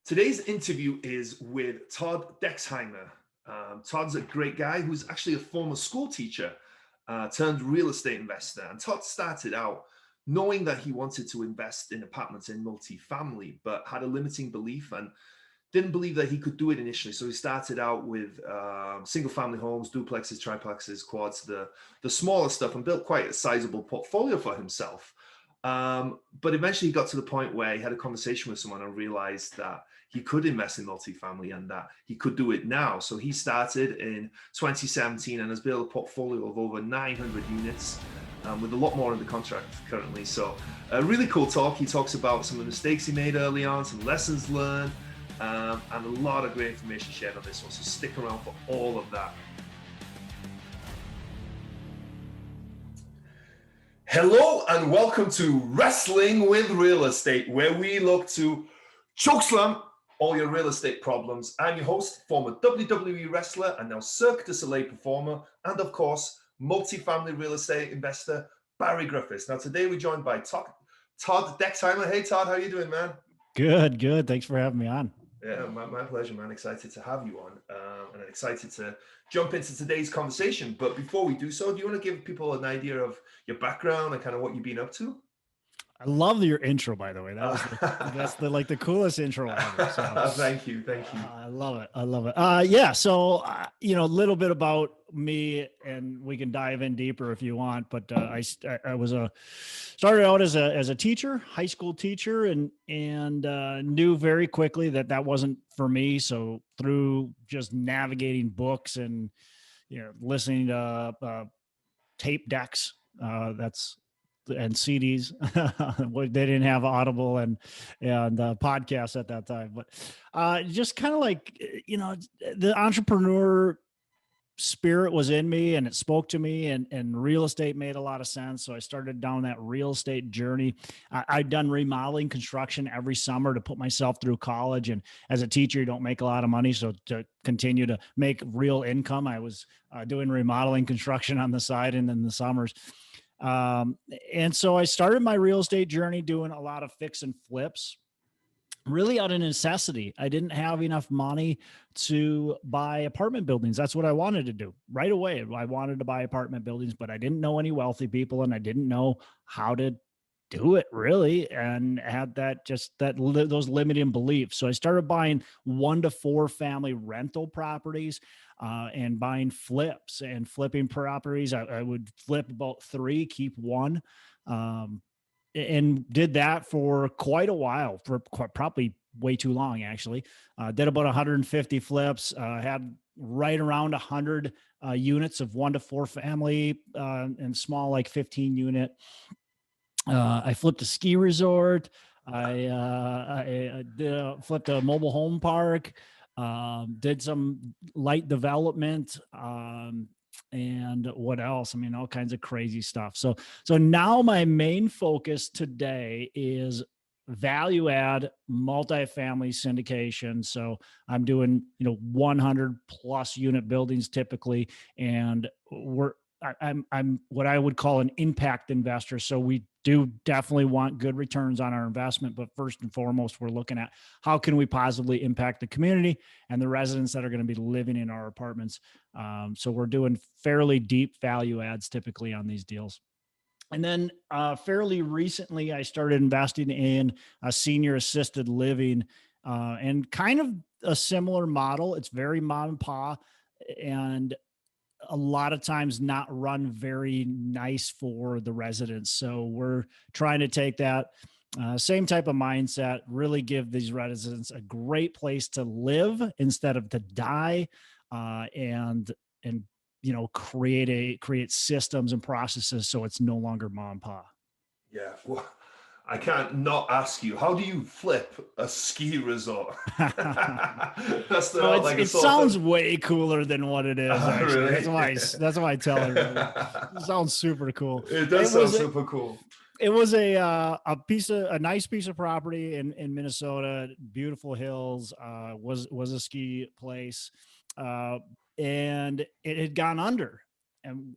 Today's interview is with Todd Dexheimer. Todd's a great guy who's actually a former school teacher turned real estate investor. And Todd started out knowing that he wanted to invest in apartments in multifamily, but had a limiting belief and didn't believe that he could do it initially. So he started out with single family homes, duplexes, triplexes, quads, the smaller stuff, and built quite a sizable portfolio for himself. But eventually he got to the point where he had a conversation with someone and realized that he could invest in multifamily and that he could do it now. So he started in 2017 and has built a portfolio of over 900 units with a lot more under contract currently. So a really cool talk. He talks about some of the mistakes he made early on, some lessons learned, and a lot of great information shared on this one. So stick around for all of that. Hello and welcome to Wrestling with Real Estate, where we look to chokeslam all your real estate problems. I'm your host, former WWE wrestler and now Cirque du Soleil performer, and of course, multifamily real estate investor, Barri Griffiths. Now today we're joined by Todd Dexheimer. Hey Todd, how you doing, man? Good. Thanks for having me on. Yeah, my pleasure, man. Excited to have you on and excited to jump into today's conversation. But before we do so, do you want to give people an idea of your background and kind of what you've been up to? I love your intro, by the way. That's the coolest intro ever. So, Thank you. I love it. Yeah. So, a little bit about me, and we can dive in deeper if you want. But I started out as a teacher, high school teacher, and knew very quickly that wasn't for me. So through just navigating books and listening to tape decks, and CDs. They didn't have Audible and podcasts at that time, but just kind of like, the entrepreneur spirit was in me and it spoke to me, and real estate made a lot of sense. So I started down that real estate journey. I'd done remodeling construction every summer to put myself through college. And as a teacher, you don't make a lot of money. So to continue to make real income, I was doing remodeling construction on the side and in the summers. And so I started my real estate journey doing a lot of fix and flips, really out of necessity. I didn't have enough money to buy apartment buildings. That's what I wanted to do right away. I wanted to buy apartment buildings, but I didn't know any wealthy people and I didn't know how to do it really, and had those limiting beliefs. So I started buying 1 to 4 family rental properties and buying flips and flipping properties. I would flip about 3, keep 1, and did that for quite a while, for probably way too long, actually. Did about 150 flips, had right around 100 units of 1 to 4 family and small, like 15 unit. I flipped a ski resort. I flipped a mobile home park. Did some light development. And what else? I mean, all kinds of crazy stuff. So now my main focus today is value add multifamily syndication. So I'm doing, 100 plus unit buildings typically. And I'm what I would call an impact investor. So we do definitely want good returns on our investment, but first and foremost, we're looking at how can we positively impact the community and the residents that are going to be living in our apartments. So we're doing fairly deep value adds typically on these deals. And then fairly recently, I started investing in a senior assisted living and kind of a similar model. It's very mom and pop, and a lot of times not run very nice for the residents. So we're trying to take that same type of mindset, really give these residents a great place to live instead of to die, and create systems and processes so it's no longer mom and pop. Yeah. Well, I can't not ask you, how do you flip a ski resort? It sounds way cooler than what it is. Actually, really? That's why I tell everybody. It sounds super cool. It does sound super cool. It was a nice piece of property in Minnesota, beautiful hills. Was a ski place, and it had gone under. And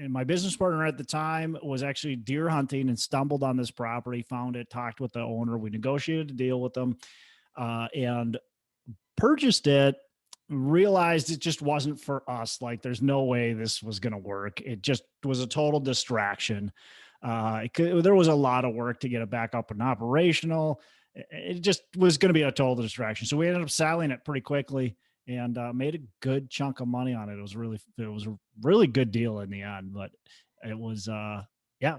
my business partner at the time was actually deer hunting and stumbled on this property, found it, talked with the owner. We negotiated a deal with them. and purchased it, realized it just wasn't for us. Like there's no way this was going to work. It just was a total distraction. There was a lot of work to get it back up and operational. It just was going to be a total distraction. So we ended up selling it pretty quickly and made a good chunk of money on it. It was a really good deal in the end, but it was,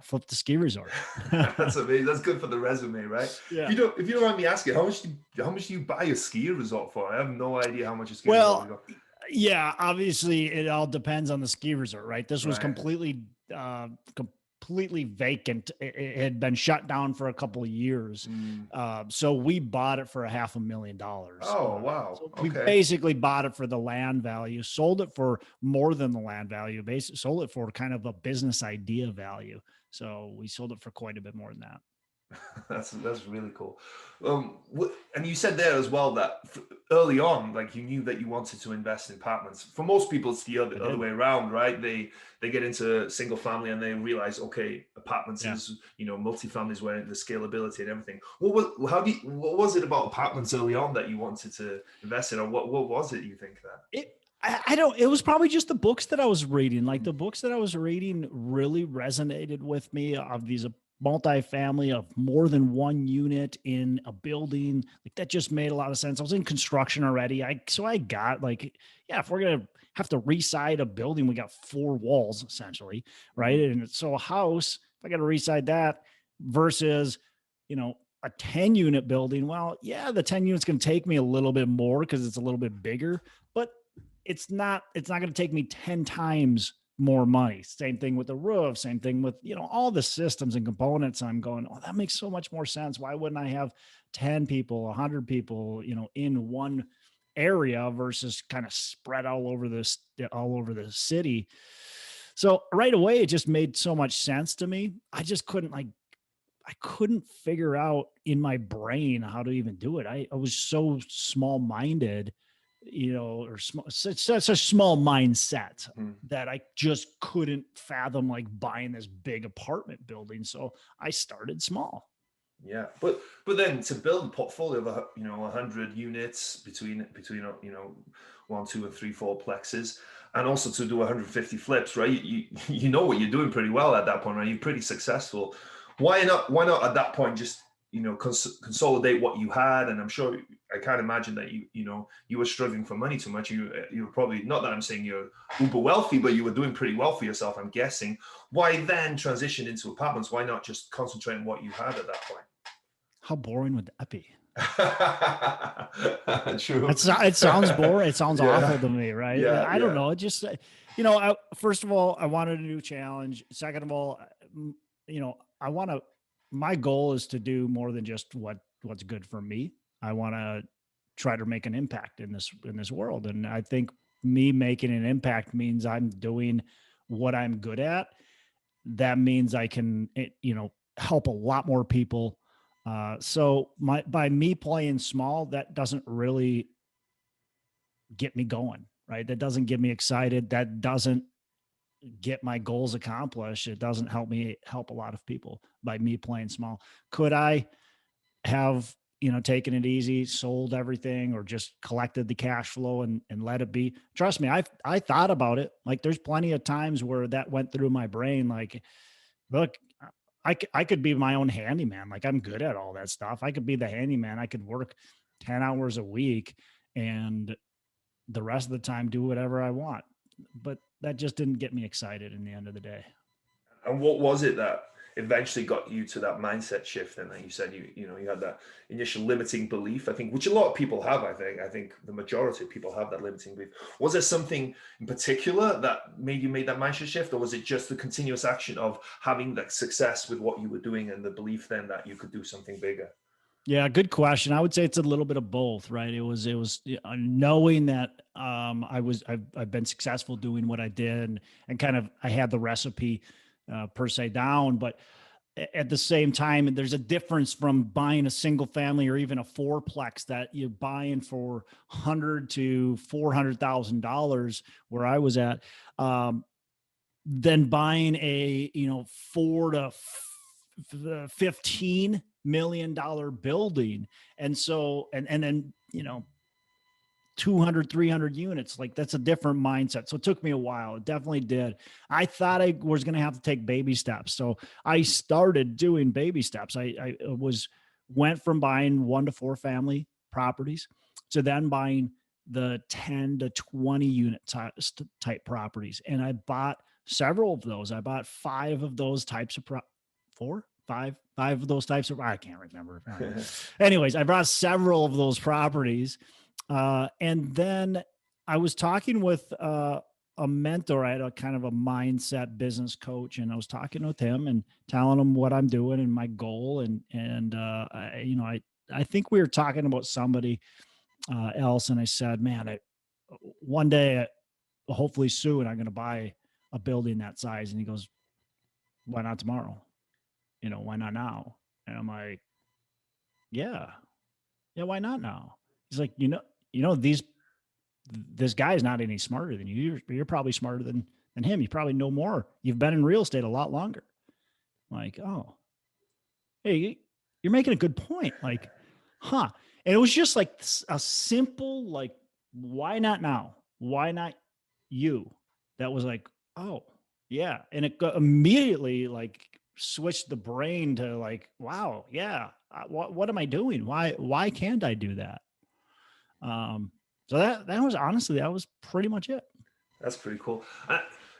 flip the ski resort. That's amazing. That's good for the resume, right? Yeah. If you don't mind me asking, how much do you buy a ski resort for? I have no idea how much a ski resort is. Yeah, obviously it all depends on the ski resort, right? This was completely vacant. It had been shut down for a couple of years. So we bought it for $500,000. Oh, wow. So we basically bought it for the land value, sold it for more than the land value, basically sold it for kind of a business idea value. So we sold it for quite a bit more than that. That's really cool. And you said there as well that early on, like you knew that you wanted to invest in apartments. For most people, it's the other way around, right? They get into single family and they realize, okay, apartments is, multifamily is where the scalability and everything. What was it about apartments early on that you wanted to invest in, or what was it you think that? It was probably just the books that I was reading. Like the books that I was reading really resonated with me, of these multifamily of more than one unit in a building. Like that just made a lot of sense. I was in construction already. So I got like, if we're going to have to reside a building, we got 4 walls essentially. Right. And so a house, if I got to reside that versus, a 10 unit building. Well, the 10 units can take me a little bit more because it's a little bit bigger, but it's not going to take me 10 times more money. Same thing with the roof, same thing with, all the systems and components. I'm going, that makes so much more sense. Why wouldn't I have 10 people, 100 people, in one area versus kind of spread all over the city? So right away, it just made so much sense to me. I just couldn't figure out in my brain how to even do it. I was so small-minded, or such a small mindset that I just couldn't fathom like buying this big apartment building. So I started small. Yeah, but then to build a portfolio of 100 units between 1, 2, and 3, 4 plexes, and also to do 150 flips, right? You know what you're doing pretty well at that point, right? You're pretty successful. Why not at that point just consolidate what you had? And I'm sure, I can't imagine that you were struggling for money too much. You were probably, not that I'm saying you're uber wealthy, but you were doing pretty well for yourself, I'm guessing. Why then transition into apartments? Why not just concentrate on what you had at that point? How boring would that be? True. It sounds boring. It sounds awful to me, right? I don't know. It just, first of all, I wanted a new challenge. Second of all, my goal is to do more than just what's good for me. I want to try to make an impact in this world. And I think me making an impact means I'm doing what I'm good at. That means I can, help a lot more people. So by me playing small, that doesn't really get me going, right? That doesn't get me excited. That doesn't get my goals accomplished. It doesn't help me help a lot of people by me playing small. Could I have, taken it easy, sold everything, or just collected the cash flow and let it be? Trust me, I thought about it. Like there's plenty of times where that went through my brain. Like, look, I could be my own handyman. Like I'm good at all that stuff. I could be the handyman. I could work 10 hours a week and the rest of the time do whatever I want. But that just didn't get me excited in the end of the day. And what was it that eventually got you to that mindset shift? And like you said, you had that initial limiting belief, I think, which a lot of people have. I think the majority of people have that limiting belief. Was there something in particular that made that mindset shift, or was it just the continuous action of having that success with what you were doing and the belief then that you could do something bigger? Yeah, good question. I would say it's a little bit of both, right? It was knowing that I've been successful doing what I did, and kind of I had the recipe per se down, but at the same time, there's a difference from buying a single family or even a fourplex that you're buying for $100,000 to $400,000, where I was at, than buying a 4 to 15 million building. And so, and then, 200, 300 units, like that's a different mindset. So it took me a while. It definitely did. I thought I was going to have to take baby steps. So I started doing baby steps. I went from buying 1 to 4 family properties to then buying the 10 to 20 unit type properties. And I bought several of those. I bought 5 of those types of five of those types of, I can't remember. Anyways, I bought several of those properties. And then I was talking with a mentor. I had a kind of a mindset business coach, and I was talking with him and telling him what I'm doing and my goal. I think we were talking about somebody else, and I said, man, one day, hopefully soon, I'm going to buy a building that size. And he goes, why not tomorrow? Why not now? And I'm like, yeah, why not now? He's like, this guy is not any smarter than you. You're probably smarter than him. You probably know more. You've been in real estate a lot longer. I'm like, oh, hey, you're making a good point. Like, huh. And it was just like a simple, like, why not now? Why not you? That was like, oh yeah. And it got immediately like switched the brain to like, wow, yeah. What am I doing? Why can't I do that? So that was honestly, that was pretty much it. That's pretty cool.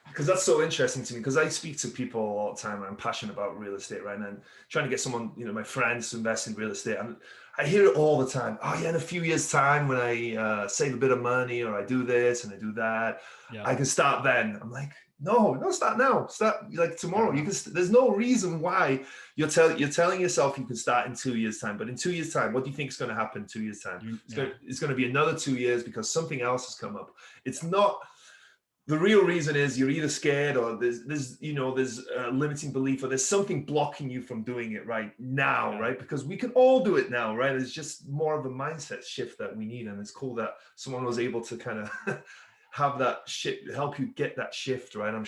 Because that's so interesting to me, because I speak to people all the time. I'm passionate about real estate right now, and trying to get someone, my friends to invest in real estate. And I hear it all the time. Oh yeah, in a few years time, when I save a bit of money, or I do this and I do that, I can start then. I'm like, no, start now. Start like tomorrow. You can. There's no reason why you're telling yourself you can start in 2 years time. But in 2 years time, what do you think is going to happen in 2 years time? It's going to be another 2 years because something else has come up. It's not. The real reason is you're either scared, or there's a limiting belief, or there's something blocking you from doing it right now, right? Because we can all do it now, right? It's just more of a mindset shift that we need. And it's cool that someone was able to kind of have that shift, help you get that shift, right? I'm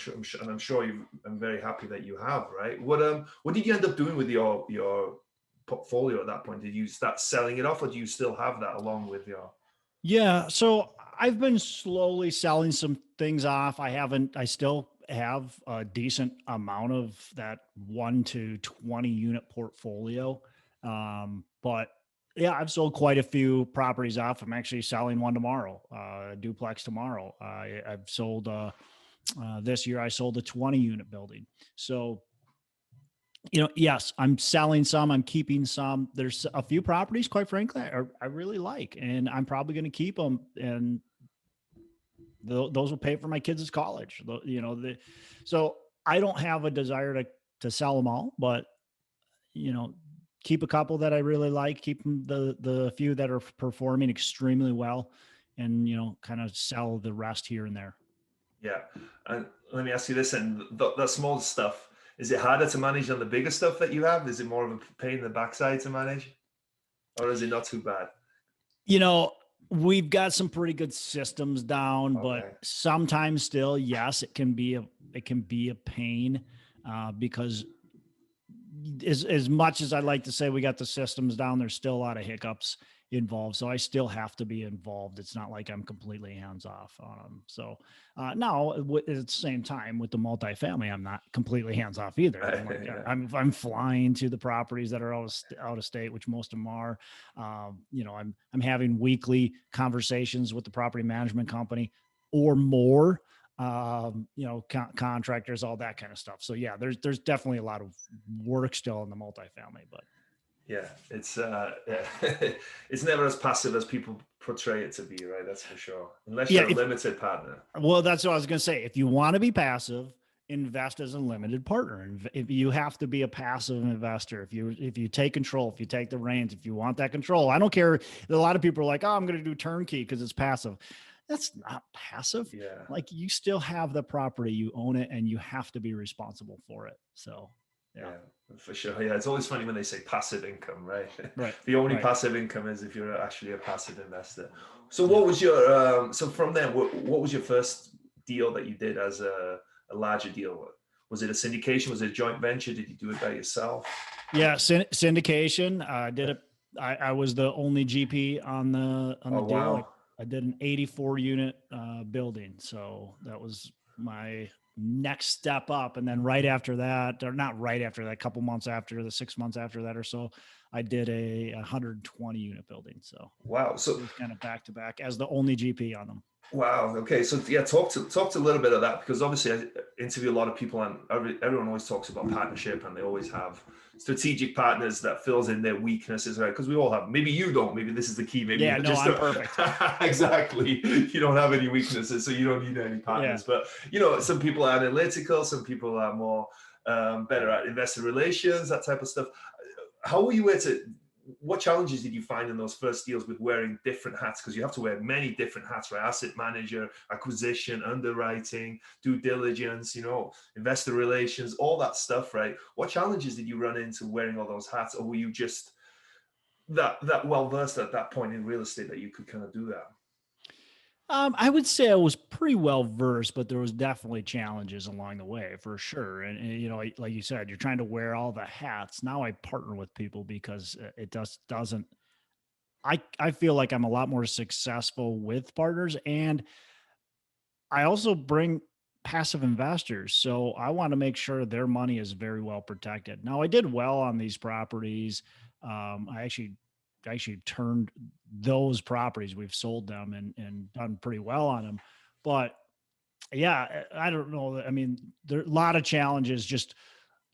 very happy that you have, right? What did you end up doing with your portfolio at that point? Did you start selling it off, or do you still have that along with your? Yeah. So I've been slowly selling some things off. I still have a decent amount of that 1 to 20 unit portfolio. But yeah, I've sold quite a few properties off. I'm actually selling one tomorrow, a duplex tomorrow. I've sold, this year I sold a 20 unit building. So, yes, I'm selling some, I'm keeping some. There's a few properties, quite frankly, I really like, and I'm probably going to keep them, and those will pay for my kids' college. So I don't have a desire to sell them all, but keep a couple that I really like, keep them the few that are performing extremely well, and kind of sell the rest here and there. Yeah. And let me ask you this, and that small stuff, is it harder to manage than the bigger stuff that you have? Is it more of a pain in the backside to manage, or is it not too bad? We've got some pretty good systems down, but sometimes still, yes, it can be a pain, because as much as I'd like to say we got the systems down, there's still a lot of hiccups involved. So I still have to be involved. It's not like I'm completely hands off. Now at the same time with the multifamily, I'm not completely hands off either. I'm flying to the properties that are out of state, which most of them are. I'm having weekly conversations with the property management company or more. Contractors, all that kind of stuff. So yeah, there's definitely a lot of work still in the multifamily, but yeah, it's it's never as passive as people portray it to be, right? That's for sure. Unless you're a limited partner. Well, that's what I was going to say. If you want to be passive, invest as a limited partner. And if you have to be a passive investor, if you take control, if you take the reins, if you want that control, I don't care. A lot of people are like, oh, I'm going to do turnkey because it's passive. That's not passive. Yeah. Like you still have the property, you own it, and you have to be responsible for it. So yeah, for sure. Yeah. It's always funny when they say passive income, right? Right. The only passive income is if you're actually a passive investor. So what was your, so from there, what was your first deal that you did as a larger deal? Was it a syndication? Was it a joint venture? Did you do it by yourself? Yeah, syndication. Did it. I was the only GP on the deal. Wow. I did an 84 unit building, so that was my next step up. And then right after that, or not right after that, a couple months after, the 6 months after that or so, I did a 120 unit building. So wow, so it was kind of back to back as the only GP on them. Wow. Okay. So yeah, talk to a little bit of that, because obviously I interview a lot of people, and everyone always talks about partnership, and they always have strategic partners that fills in their weaknesses, right? Because we all have. Maybe you don't. Maybe this is the key. Maybe I'm perfect. Exactly. You don't have any weaknesses, so you don't need any partners. Yeah. But some people are analytical. Some people are more better at investor relations, that type of stuff. How were you what challenges did you find in those first deals with wearing different hats? Because you have to wear many different hats, right? Asset manager, acquisition, underwriting, due diligence, investor relations, all that stuff, right? What challenges did you run into wearing all those hats? Or were you just that well-versed at that point in real estate that you could kind of do that? I would say I was pretty well versed, but there was definitely challenges along the way for sure. And like you said, you're trying to wear all the hats. Now I partner with people because it doesn't. I feel like I'm a lot more successful with partners, and I also bring passive investors. So I want to make sure their money is very well protected. Now I did well on these properties. I actually turned those properties. We've sold them and done pretty well on them. But yeah, I don't know. I mean, there are a lot of challenges, just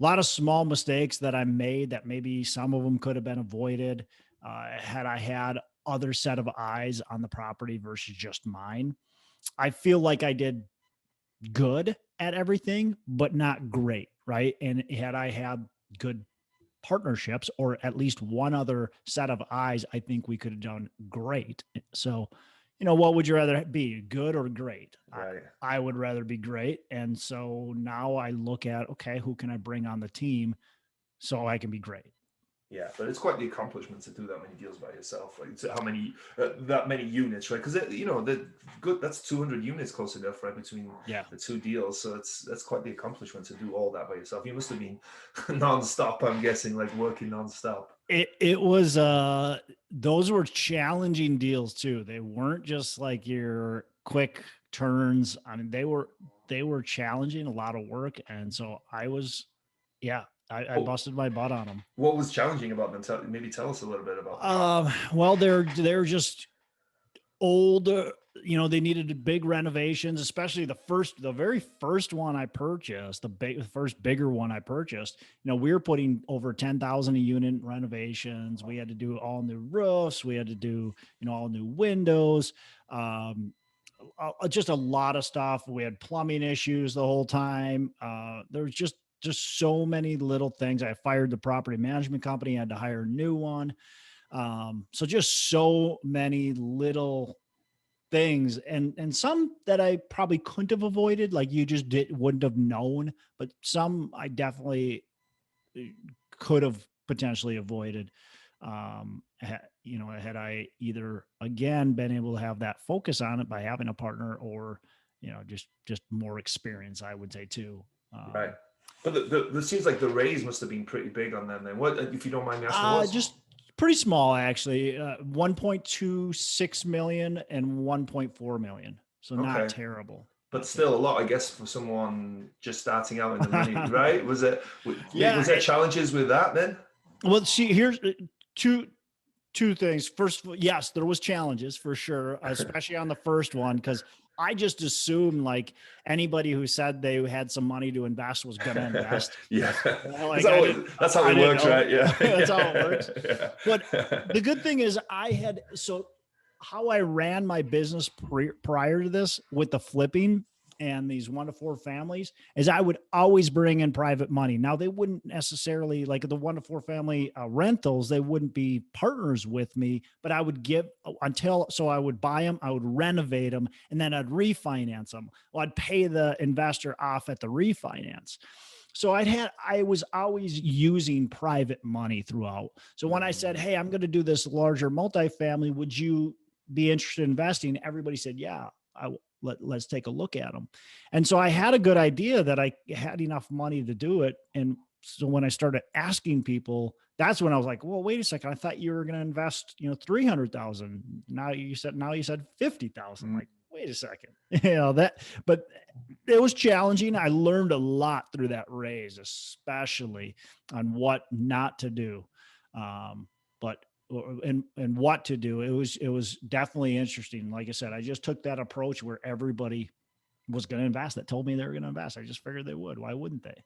a lot of small mistakes that I made that maybe some of them could have been avoided had I had other set of eyes on the property versus just mine. I feel like I did good at everything, but not great. Right. And had I had good partnerships or at least one other set of eyes, I think we could have done great. So, what would you rather be, good or great? Right. I would rather be great. And so now I look at, okay, who can I bring on the team so I can be great? Yeah, but it's quite the accomplishment to do that many deals by yourself. Like how many that many units, right? Because the good, that's 200 units close enough, right, between the two deals. So that's quite the accomplishment to do all that by yourself. You must have been nonstop, I'm guessing, like working nonstop. It was those were challenging deals too. They weren't just like your quick turns. I mean, they were challenging, a lot of work, and so I busted my butt on them. What was challenging about them? Maybe tell us a little bit about them. Well, they're just old. They needed big renovations, especially the very first one I purchased, the first bigger one I purchased. We were putting over 10,000 a unit renovations. We had to do all new roofs. We had to do, all new windows. Just a lot of stuff. We had plumbing issues the whole time. There was just so many little things. I fired the property management company, had to hire a new one. So just so many little things and some that I probably couldn't have avoided, like you just wouldn't have known, but some I definitely could have potentially avoided. Had I either again been able to have that focus on it by having a partner or, just more experience, I would say too. Right. But it seems like the raise must have been pretty big on them then. What, if you don't mind me asking? Just pretty small, actually. 1.26 million and 1.4 million. So not terrible. But still a lot, I guess, for someone just starting out in the money, right? Was there challenges with that then? Well, see, here's two things. First, yes, there was challenges for sure, especially on the first one, because I just assumed like anybody who said they had some money to invest was going to invest. Yeah. That's how it works, right? Yeah. That's how it works. Yeah. But the good thing is how I ran my business prior to this with the flipping and these 1 to 4 families is I would always bring in private money. Now they wouldn't necessarily, like the 1 to 4 family rentals, they wouldn't be partners with me, but I would I would buy them, I would renovate them, and then I'd refinance them. Well, I'd pay the investor off at the refinance. So I was always using private money throughout. So when I said, hey, I'm going to do this larger multifamily, would you be interested in investing? Everybody said, yeah, let's take a look at them. And so I had a good idea that I had enough money to do it. And so when I started asking people, that's when I was like, well, wait a second. I thought you were going to invest, 300,000. Now you said 50,000. Like, wait a second, but it was challenging. I learned a lot through that raise, especially on what not to do. And what to do. It was definitely interesting. Like I said, I just took that approach where everybody was going to invest that told me they were going to invest. I just figured they would. Why wouldn't they?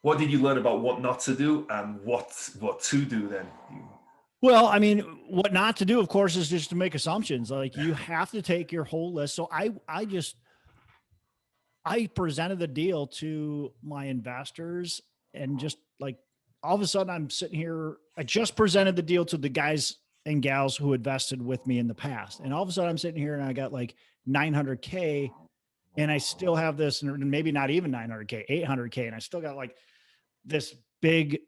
What did you learn about what not to do and what to do then? Well, I mean, what not to do, of course, is just to make assumptions. Like you have to take your whole list. So I presented the deal to my investors and just like, all of a sudden I'm sitting here. I just presented the deal to the guys and gals who invested with me in the past. And all of a sudden I'm sitting here and I got like 900K and I still have this, and maybe not even 900K, 800K. And I still got like this big,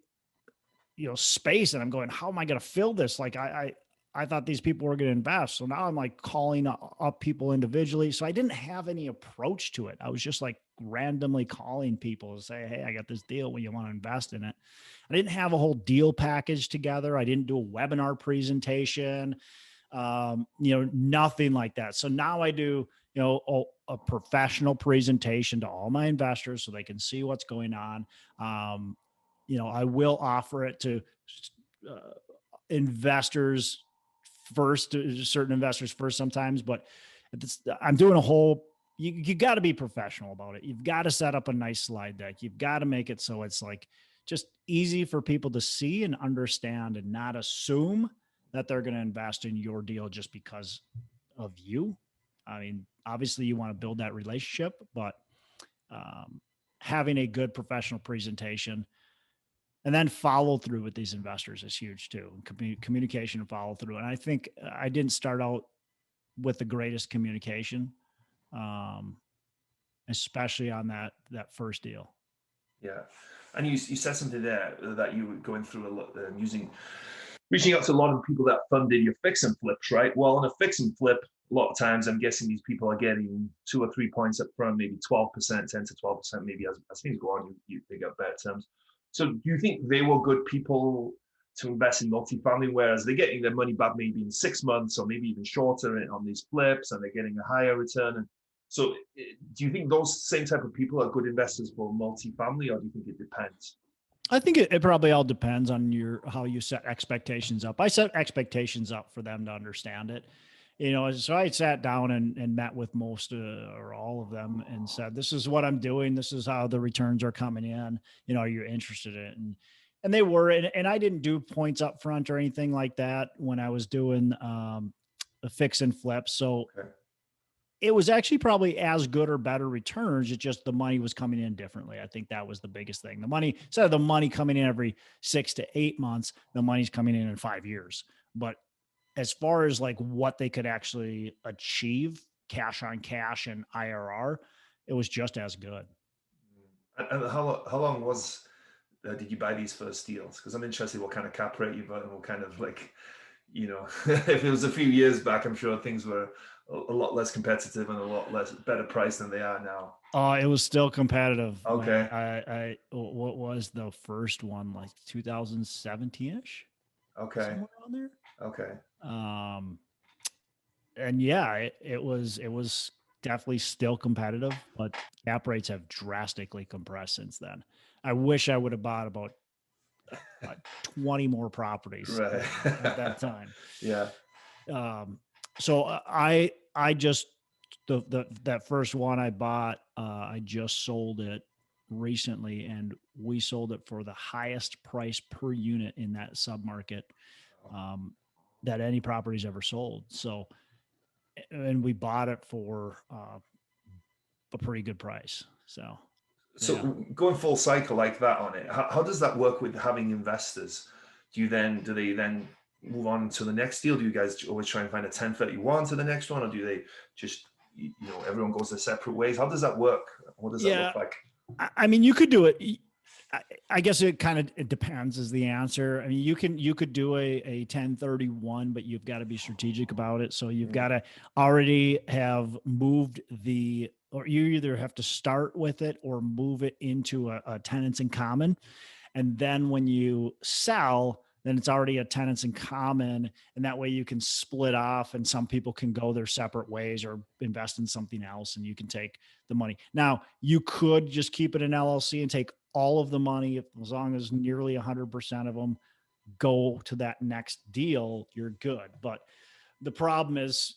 space. And I'm going, how am I going to fill this? Like I thought these people were going to invest. So now I'm like calling up people individually. So I didn't have any approach to it. I was just like randomly calling people to say, hey, I got this deal when you want to invest in it. I didn't have a whole deal package together. I didn't do a webinar presentation, nothing like that. So now I do, a professional presentation to all my investors so they can see what's going on. I will offer it to investors first, certain investors first sometimes, but I'm doing a whole, you got to be professional about it. You've got to set up a nice slide deck. You've got to make it so it's like just easy for people to see and understand and not assume that they're going to invest in your deal just because of you. I mean, obviously you want to build that relationship, but having a good professional presentation and then follow through with these investors is huge too. Communication and follow through. And I think I didn't start out with the greatest communication, especially on that first deal. Yeah. And you said something there that you were going through a lot, reaching out to a lot of people that funded your fix and flips, right? Well, on a fix and flip, a lot of times I'm guessing these people are getting 2 or 3 points up front, maybe 12%, 10 to 12%, maybe as things go on, they get better terms. So do you think they were good people to invest in multifamily, whereas they're getting their money back maybe in 6 months or maybe even shorter on these flips and they're getting a higher return? And so do you think those same type of people are good investors for multifamily, or do you think it depends? I think it probably all depends on how you set expectations up. I set expectations up for them to understand it. So I sat down and met with most or all of them and said, this is what I'm doing. This is how the returns are coming in. Are you interested in it? And they were, and I didn't do points up front or anything like that when I was doing the fix and flip. So okay. It was actually probably as good or better returns. It's just the money was coming in differently. I think that was the biggest thing. The money, instead of the money coming in every 6 to 8 months, the money's coming in 5 years. But as far as like what they could actually achieve cash on cash and IRR, it was just as good. And how long was, did you buy these first deals? Because I'm interested what kind of cap rate you bought and what kind of like, if it was a few years back, I'm sure things were a lot less competitive and a lot less better price than they are now. It was still competitive. Okay. I what was the first one, like 2017-ish? Okay. Somewhere around there. Okay. And yeah, it was definitely still competitive, but cap rates have drastically compressed since then. I wish I would have bought about 20 more properties at that time. Yeah. So I just that first one I bought, I just sold it recently, and we sold it for the highest price per unit in that submarket that any property's ever sold. So, and we bought it for a pretty good price. So yeah. Going full cycle like that on it, how does that work with having investors? Do they then move on to the next deal? Do you guys always try and find a 1031 to the next one, or do they just, everyone goes their separate ways? How does that work? What does that look like? I mean, you could do it. I guess it depends is the answer. I mean, you could do a 1031, but you've got to be strategic about it. So you've got to already have moved or you either have to start with it or move it into a tenants in common. And then when you sell, then it's already a tenants in common. And that way you can split off and some people can go their separate ways or invest in something else and you can take the money. Now you could just keep it in LLC and take all of the money as long as nearly 100% of them go to that next deal, you're good. But the problem is,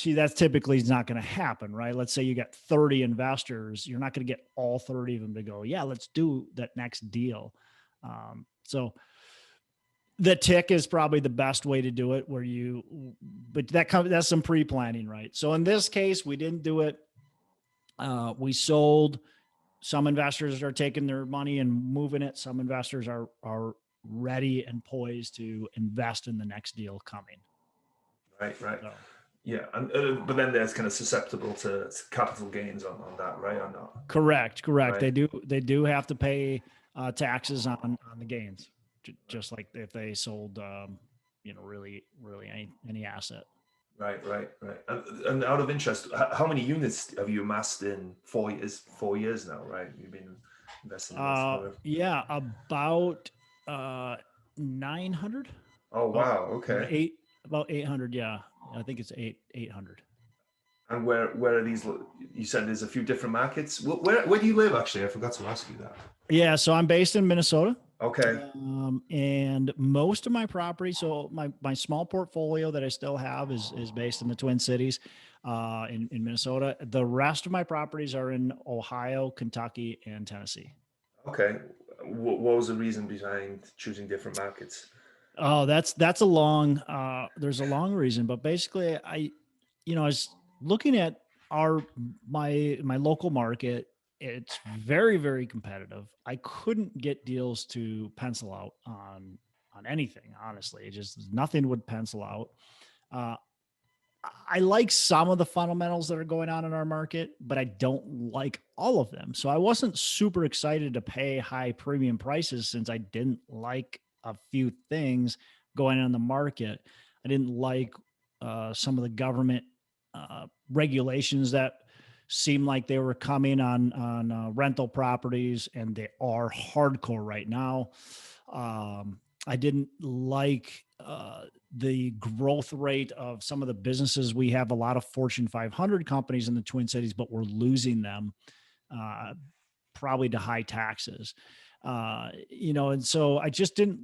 that's typically not going to happen, right? Let's say you got 30 investors. You're not going to get all 30 of them to go, yeah, let's do that next deal. So the tick is probably the best way to do it but that's some pre-planning, right? So in this case, we didn't do it. We sold. Some investors are taking their money and moving it. Some investors are ready and poised to invest in the next deal coming. Right. So. Yeah, but then there's kind of susceptible to capital gains on that, right? Or not? Correct. Right. They do have to pay taxes on the gains, just like if they sold, really any asset. Right. And out of interest, how many units have you amassed in 4 years? 4 years now, right? You've been investing in this. Yeah, about 900. Oh wow, okay. About 800. Yeah, I think it's 800. And where are these? You said there's a few different markets. Where do you live? Actually, I forgot to ask you that. Yeah, so I'm based in Minnesota. Okay. And most of my property, so my small portfolio that I still have is based in the Twin Cities, in Minnesota. The rest of my properties are in Ohio, Kentucky, and Tennessee. Okay. What was the reason behind choosing different markets? Oh, there's a long reason, but basically I was looking at my local market. It's very, very competitive. I couldn't get deals to pencil out on anything. Honestly, nothing would pencil out. I like some of the fundamentals that are going on in our market, but I don't like all of them. So I wasn't super excited to pay high premium prices since I didn't like a few things going on in the market. I didn't like some of the government regulations that seemed like they were coming on rental properties, and they are hardcore right now. I didn't like the growth rate of some of the businesses. We have a lot of Fortune 500 companies in the Twin Cities, but we're losing them probably to high taxes. And so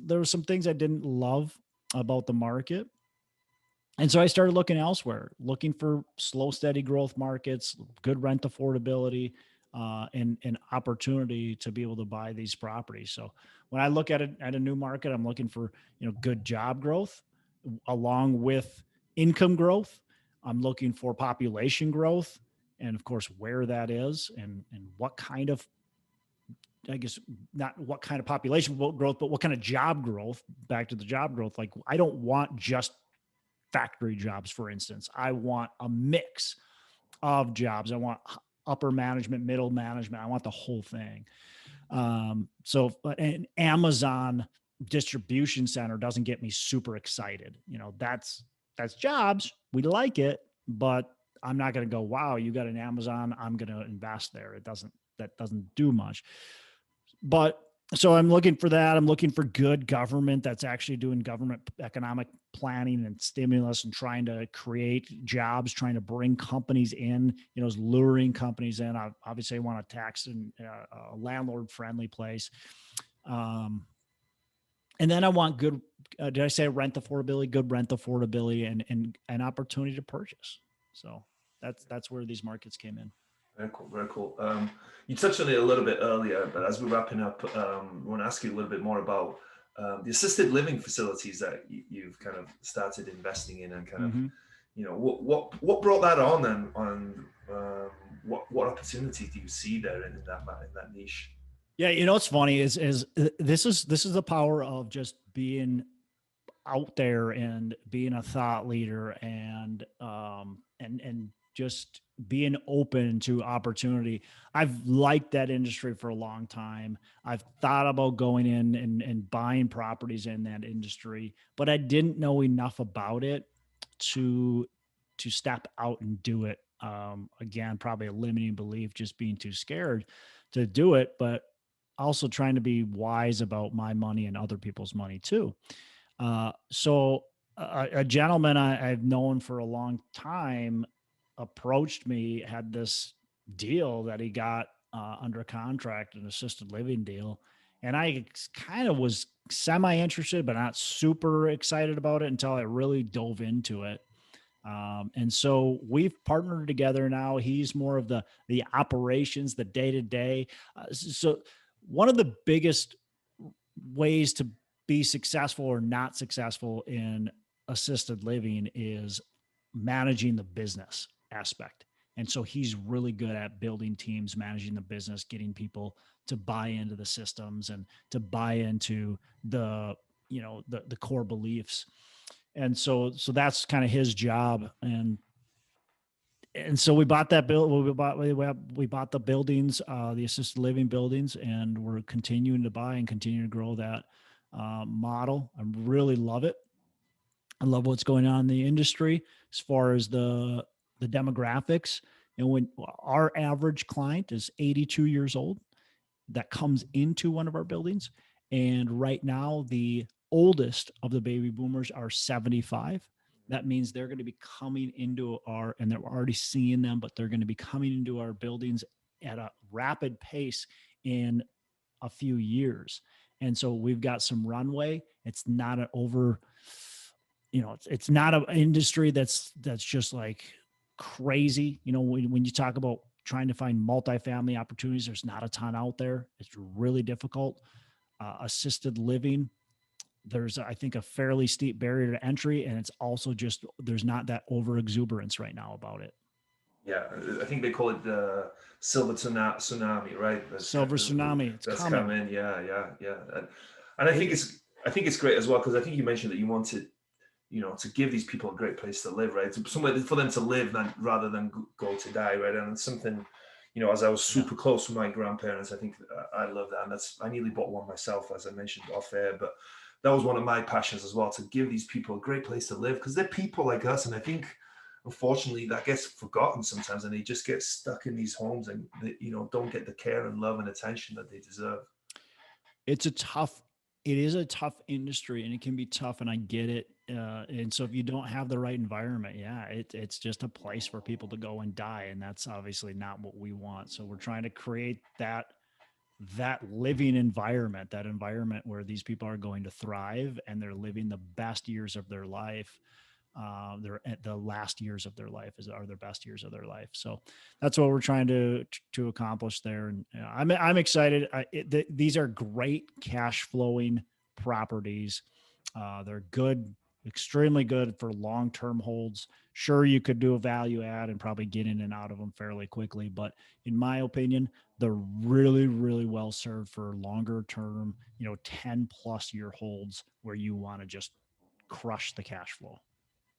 there were some things I didn't love about the market. And so I started looking elsewhere, looking for slow, steady growth markets, good rent affordability, and opportunity to be able to buy these properties. So when I look at a new market, I'm looking for, good job growth along with income growth. I'm looking for population growth, and of course, where that is and what kind of, I guess, not what kind of population growth, but what kind of job growth. Back to the job growth. Like, I don't want just factory jobs, for instance. I want a mix of jobs. I want upper management, middle management. I want the whole thing. So an Amazon distribution center doesn't get me super excited. That's jobs. We like it, but I'm not going to go, wow, you got an Amazon, I'm going to invest there. That doesn't do much. But so I'm looking for that. I'm looking for good government that's actually doing government economic planning and stimulus and trying to create jobs, trying to bring companies in, luring companies in. Obviously, I want a tax and a landlord friendly place. And then I want good, did I say rent affordability, good rent affordability and an opportunity to purchase. So that's where these markets came in. Very cool. You touched on it a little bit earlier, but as we're wrapping up, I want to ask you a little bit more about the assisted living facilities that you've kind of started investing in, and kind of, what brought that on, and what opportunity do you see there in that niche? Yeah, what's funny is this is the power of just being out there and being a thought leader and just being open to opportunity. I've liked that industry for a long time. I've thought about going in and buying properties in that industry, but I didn't know enough about it to step out and do it. Again, probably a limiting belief, just being too scared to do it, but also trying to be wise about my money and other people's money too. So a gentleman I've known for a long time approached me, had this deal that he got under contract, an assisted living deal. And I kind of was semi interested, but not super excited about it until I really dove into it. And so we've partnered together now. He's more of the operations, the day to day. So one of the biggest ways to be successful or not successful in assisted living is managing the business aspect. And so he's really good at building teams, managing the business, getting people to buy into the systems and to buy into the, the core beliefs. And so that's kind of his job. And so we bought that we bought the buildings, the assisted living buildings, and we're continuing to buy and continue to grow that model. I really love it. I love what's going on in the industry as far as the demographics. And when our average client is 82 years old, that comes into one of our buildings. And right now, the oldest of the baby boomers are 75. That means they're going to be coming into and they're already seeing them, but they're going to be coming into our buildings at a rapid pace in a few years. And so we've got some runway. It's not it's not an industry that's just like crazy. When you talk about trying to find multifamily opportunities, there's not a ton out there. It's really difficult. Assisted living, there's, I think, a fairly steep barrier to entry. And it's also just, there's not that over exuberance right now about it. Yeah, I think they call it the silver tsunami, right? Silver tsunami. It's that's coming. coming. Yeah. And I think it's great as well, because I think you mentioned that you wanted, to give these people a great place to live, right? Somewhere for them to live rather than go to die, right? And it's something, as I was super close with my grandparents, I think I love that. And I nearly bought one myself, as I mentioned off air, but that was one of my passions as well, to give these people a great place to live, because they're people like us. And I think, unfortunately, that gets forgotten sometimes, and they just get stuck in these homes and they, don't get the care and love and attention that they deserve. It is a tough industry, and it can be tough, and I get it. And so if you don't have the right environment, it's just a place for people to go and die. And that's obviously not what we want. So we're trying to create that living environment, that environment where these people are going to thrive and they're living the best years of their life. They're at the last years of their life are their best years of their life. So that's what we're trying to accomplish there. And I'm excited. These are great cash flowing properties. They're good, extremely good for long-term holds. Sure, you could do a value add and probably get in and out of them fairly quickly, but in my opinion, they're really, really well served for longer term, 10 plus year holds where you want to just crush the cash flow.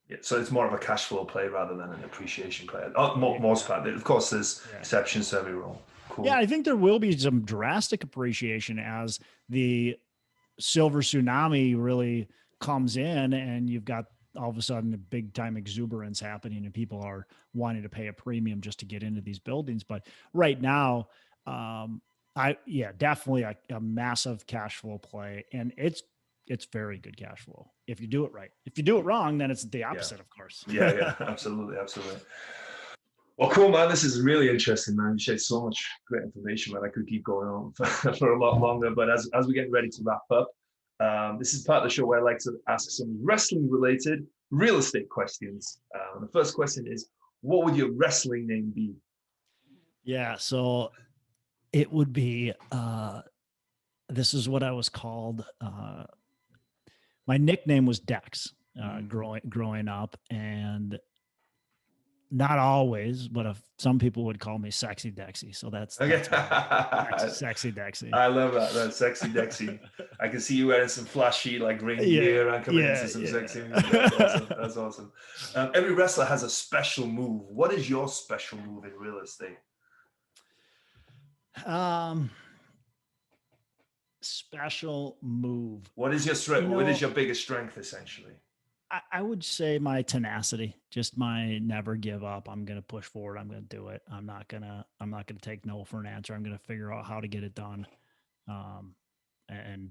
Yeah, so it's more of a cash flow play rather than an appreciation play. Most part, of course, there's exceptions to every rule. Cool. Yeah, I think there will be some drastic appreciation as the silver tsunami really comes in, and you've got all of a sudden a big time exuberance happening, and people are wanting to pay a premium just to get into these buildings. But right now, definitely a massive cash flow play, and it's very good cash flow if you do it right. If you do it wrong, then it's the opposite, of course. Yeah, absolutely. Well, cool, man. This is really interesting, man. You shared so much great information, man. I could keep going on for a lot longer, but as we get ready to wrap up, this is part of the show where I like to ask some wrestling-related real estate questions. The first question is, what would your wrestling name be? Yeah, so it would be, this is what I was called. My nickname was Dex growing up, and not always, but some people would call me Sexy Dexy. So that's Okay. Sexy Dexy. I love that. That's Sexy Dexy. I can see you wearing some flashy like ring gear and coming into some sexy music. That's awesome. That's awesome. Every wrestler has a special move. What is your special move in real estate? Special move. What is your strength? What is your biggest strength, essentially? I would say my tenacity, just my never give up. I'm going to push forward. I'm going to do it. I'm not going to take no for an answer. I'm going to figure out how to get it done. And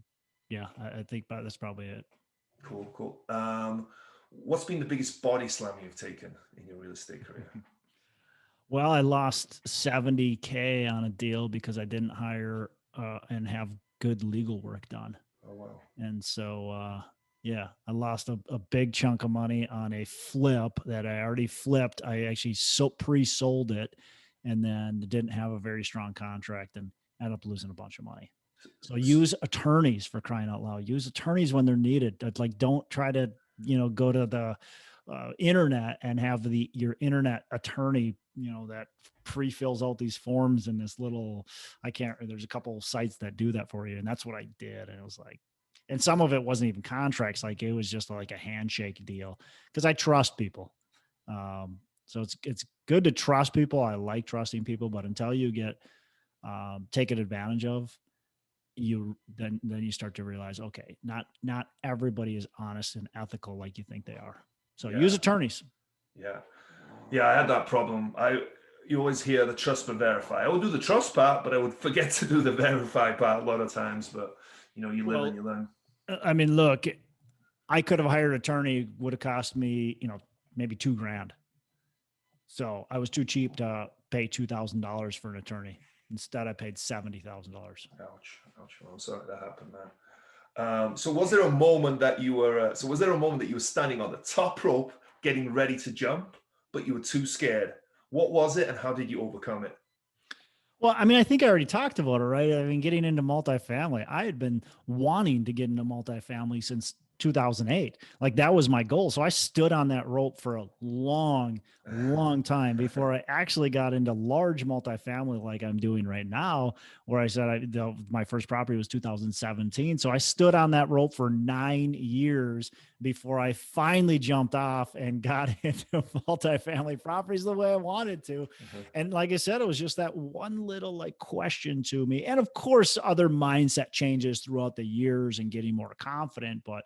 yeah, I think that's probably it. Cool. What's been the biggest body slam you've taken in your real estate career? Well, I lost $70K on a deal because I didn't hire and have good legal work done. Oh, wow. And so, yeah, I lost a big chunk of money on a flip that I already flipped. I actually pre-sold it and then didn't have a very strong contract and ended up losing a bunch of money. So use attorneys, for crying out loud. Use attorneys when they're needed. Like, don't try to, go to the internet and have your internet attorney, that pre-fills out these forms in this little, there's a couple of sites that do that for you. And that's what I did. And it was like, and some of it wasn't even contracts. Like, it was just like a handshake deal because I trust people. So it's good to trust people. I like trusting people, but until you get taken advantage of, then you start to realize, okay, not everybody is honest and ethical like you think they are. So use attorneys. Yeah, I had that problem. You always hear the trust but verify. I would do the trust part, but I would forget to do the verify part a lot of times. But you live and you learn. I mean, look, I could have hired an attorney, would have cost me, maybe $2,000. So I was too cheap to pay $2,000 for an attorney. Instead, I paid $70,000. Ouch. I'm sorry that happened, man. So was there a moment that you were standing on the top rope, getting ready to jump, but you were too scared? What was it, and how did you overcome it? Well, I mean, I think I already talked about it, right? I mean, getting into multifamily, I had been wanting to get into multifamily since 2008. Like, that was my goal. So I stood on that rope for a long time before I actually got into large multifamily like I'm doing right now, where I said my first property was 2017. So I stood on that rope for 9 years before I finally jumped off and got into multifamily properties the way I wanted to. Mm-hmm. And like I said, it was just that one little question to me. And of course, other mindset changes throughout the years and getting more confident. But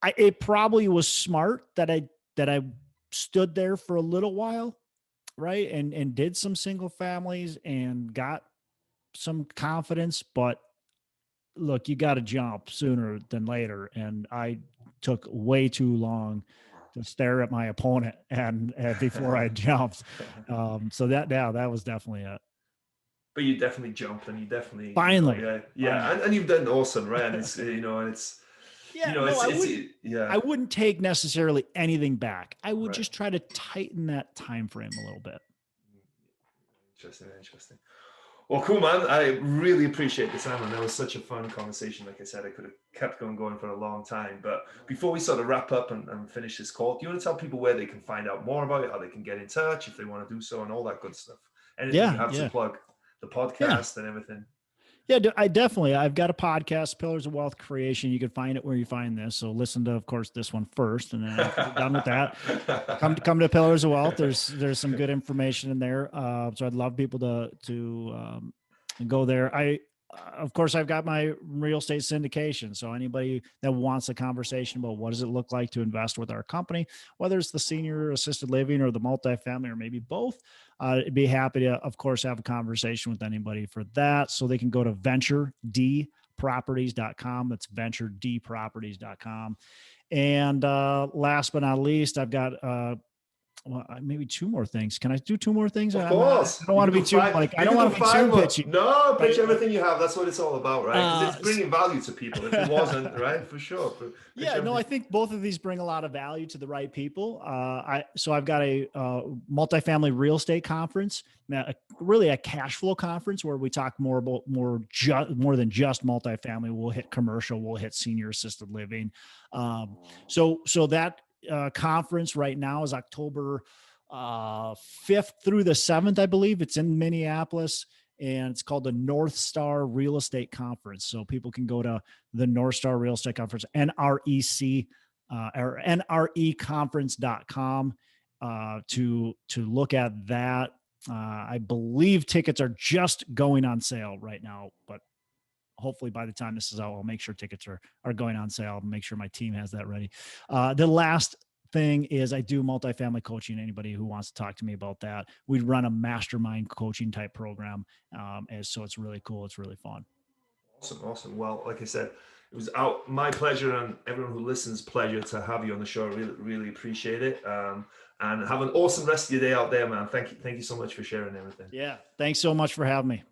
it probably was smart that I stood there for a little while, right? And did some single families and got some confidence, but look, you got to jump sooner than later. And I took way too long to stare at my opponent and before I jumped. So that was definitely it. But you definitely jumped, and you definitely finally, and you've done awesome, right? And it's I wouldn't take necessarily anything back. I would just try to tighten that time frame a little bit. Interesting. Well, cool, man. I really appreciate the time, and that was such a fun conversation. Like I said, I could have kept going for a long time. But before we sort of wrap up and finish this call, do you want to tell people where they can find out more about it, how they can get in touch if they want to do so, and all that good stuff? Anything you have to plug? The podcast and everything. Yeah, I've got a podcast, Pillars of Wealth Creation. You can find it where you find this. So listen to, of course, this one first, and then after you're done with that, come to Pillars of Wealth. There's some good information in there. So I'd love people to go there. Of course, I've got my real estate syndication. So anybody that wants a conversation about what does it look like to invest with our company, whether it's the senior assisted living or the multifamily or maybe both, I'd be happy to, of course, have a conversation with anybody for that. So they can go to venturedproperties.com. That's venturedproperties.com. And last but not least, I've got maybe two more things. Can I do two more things? Of course. I don't want to be too I don't want to be too pitchy. No, pitch everything you have. That's what it's all about, right? Because it's bringing value to people. If it wasn't, right, for sure. I think both of these bring a lot of value to the right people. So I've got a multifamily real estate conference, really a cash flow conference where we talk more about more than just multifamily. We'll hit commercial, we'll hit senior assisted living. So that conference right now is October 5th through the 7th, I believe. It's in Minneapolis, and it's called the North Star Real Estate Conference. So people can go to the North Star Real Estate Conference, NREC, or NREconference.com to look at that. I believe tickets are just going on sale right now, but hopefully by the time this is out, I'll make sure tickets are going on sale. I'll make sure my team has that ready. The last thing is I do multifamily coaching. Anybody who wants to talk to me about that, we run a mastermind coaching type program. And so it's really cool. It's really fun. Awesome. Well, like I said, it was my pleasure and everyone who listens pleasure to have you on the show. Really appreciate it. And have an awesome rest of your day out there, man. Thank you so much for sharing everything. Yeah. Thanks so much for having me.